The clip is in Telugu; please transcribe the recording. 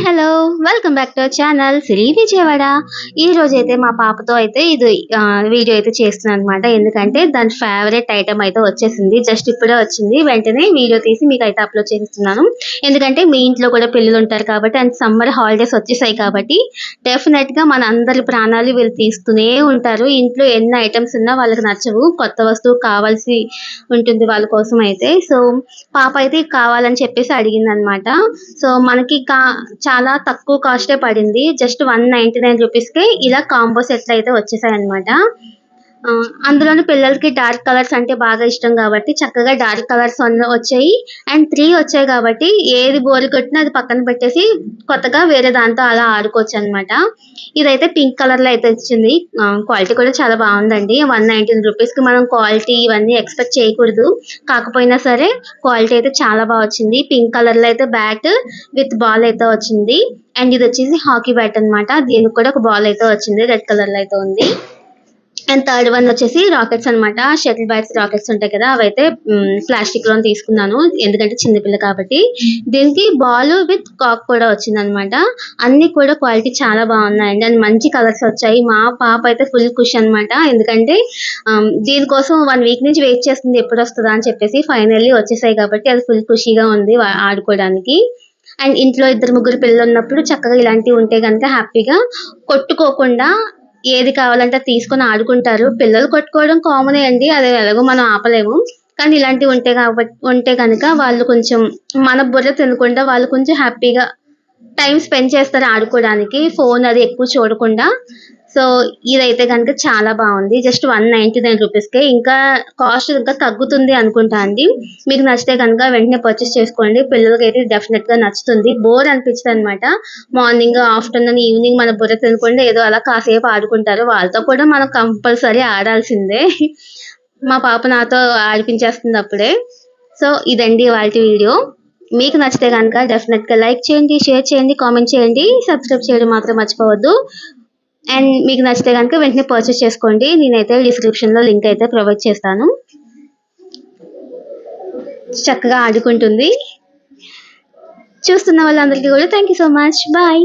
Hello! Welcome back to our channel Siri Vijayawada. ఈరోజైతే మా పాపతో అయితే ఇది వీడియో అయితే చేస్తున్నాననమాట. ఎందుకంటే దాని ఫేవరెట్ ఐటెమ్ అయితే వచ్చేసింది. జస్ట్ ఇప్పుడే వచ్చింది. వెంటనే వీడియో తీసి మీకైతే అప్‌లోడ్ చేసేస్తున్నాను. ఎందుకంటే మీ ఇంట్లో కూడా పిల్లలుంటారు కాబట్టి అండ్ సమ్మర్ హాలిడేస్ వచ్చేసాయి కాబట్టి డెఫినెట్‌గా మన అందరి ప్రాణాలు వీళ్ళు తీస్తూనే ఉంటారు. ఇంట్లో ఎన్ని ఐటెమ్స్ ఉన్నా వాళ్ళకి నచ్చవు. కొత్త వస్తువు కావాల్సి ఉంటుంది వాళ్ళ కోసం అయితే. సో, పాప అయితే కావాలని చెప్పేసి అడిగిందనమాట. సో, మనకి చాలా తక్కువ కాస్టే పడింది. జస్ట్ 199 రూపీస్‌కే ఇలా కాంబో సెట్‌లయితే వచ్చేసాయన్నమాట. అందులోను పిల్లలకి డార్క్ కలర్స్ అంటే బాగా ఇష్టం గాబట్టి చక్కగా డార్క్ కలర్స్ వచ్చాయి. అండ్ 3 వచ్చాయి గాబట్టి ఏది బోర్ కొట్టినా అది పక్కన పెట్టేసి కొత్తగా వేరే దాంతో అలా ఆడుకోవచ్చనమాట. ఇదైతే పింక్ కలర్‌లో అయితే వచ్చింది. క్వాలిటీ కూడా చాలా బావుందండి. 119 రూపీస్‌కి మనం క్వాలిటీ ఇవన్నీ ఎక్స్‌పెక్ట్ చేయకూడదు. కాకపోయినా సరే క్వాలిటీ అయితే చాలా బా వచ్చింది. పింక్ కలర్‌లో అయితే బ్యాట్ విత్ బాల్ అయితే వచ్చింది. అండ్ ఇదొచ్చేసి హాకీ బ్యాట్ అనమాట. దీనికి కూడా ఒక బాల్ అయితే వచ్చింది. రెడ్ కలర్‌లో అయితే ఉంది. అండ్ థర్డ్ వన్ వచ్చేసి రాకెట్స్ అనమాట. షటిల్ బ్యాట్స్ రాకెట్స్ ఉంటాయి కదా! అవైతే ప్లాస్టిక్‌లోని తీసుకున్నాను. ఎందుకంటే చిన్న పిల్ల కాబట్టి. దీనికి బాల్ విత్ కాక్ కూడా వచ్చిందనమాట. అన్నీ కూడా క్వాలిటీ చాలా బాగున్నాయండి. అండ్ మంచి కలర్స్ వచ్చాయి. మా పాప అయితే ఫుల్ ఖుషి అనమాట. ఎందుకంటే దీనికోసం 1 వీక్ నుంచి వెయిట్ చేస్తుంది ఎప్పుడొస్తదా అని చెప్పేసి. ఫైనల్లీ వచ్చేసాయి కాబట్టి అది ఫుల్ ఖుషీగా ఉంది ఆడుకోవడానికి. అండ్ ఇంట్లో ఇద్దరు ముగ్గురు పిల్లలున్నప్పుడు చక్కగా ఇలాంటివి ఉంటే గనుక హ్యాపీగా కొట్టుకోకుండా ఏది కావాలంటే అది తీసుకొని ఆడుకుంటారు. పిల్లలు కొట్టుకోవడం కామనే అండి. అది ఎలాగో మనం ఆపలేము. కానీ ఇలాంటివి ఉంటే గనక వాళ్ళు కొంచెం మన బుర్ర తినకుండా వాళ్ళు కొంచెం హ్యాపీగా టైమ్ స్పెండ్ చేస్తారు ఆడుకోవడానికి. ఫోన్ అది ఎక్కువ చూడకుండా. సో, ఇదైతే గనుక చాలా బావుంది. జస్ట్ 199 రూపీస్‌కే. ఇంకా కాస్ట్ ఇంకా తగ్గుతుంది అనుకుంటా అండి. మీకు నచ్చితే గనుక వెంటనే పర్చేస్ చేసుకోండి. పిల్లలకైతే డెఫినిట్‌గా నచ్చుతుంది. బోర్ అనిపించదనమాట. మార్నింగ్, ఆఫ్టర్‌నూన్, ఈవినింగ్ మన బుర్ర తినకుండా ఏదో అలా కాసేపు ఆడుకుంటారు. వాళ్ళతో కూడా మనం కంపల్సరీ ఆడాల్సిందే. మా పాప నాతో ఆడిపించేస్తుంది అప్పుడే. సో, ఇదండి ఇవాల్టి వీడియో. మీకు నచ్చితే గనుక డెఫినిట్‌గా లైక్ చేయండి, షేర్ చేయండి, కామెంట్ చేయండి. సబ్స్క్రైబ్ చేయడం మాత్రం మర్చిపోవద్దు. అండ్ మీకు నచ్చితే గనుక వెంటనే పర్చేస్ చేసుకోండి. నేనైతే డిస్క్రిప్షన్‌లో లింక్ అయితే ప్రొవైడ్ చేస్తాను. చక్కగా ఆడుకుంటుంది. చూస్తున్న వాళ్ళందరికీ కూడా thank you so much. Bye.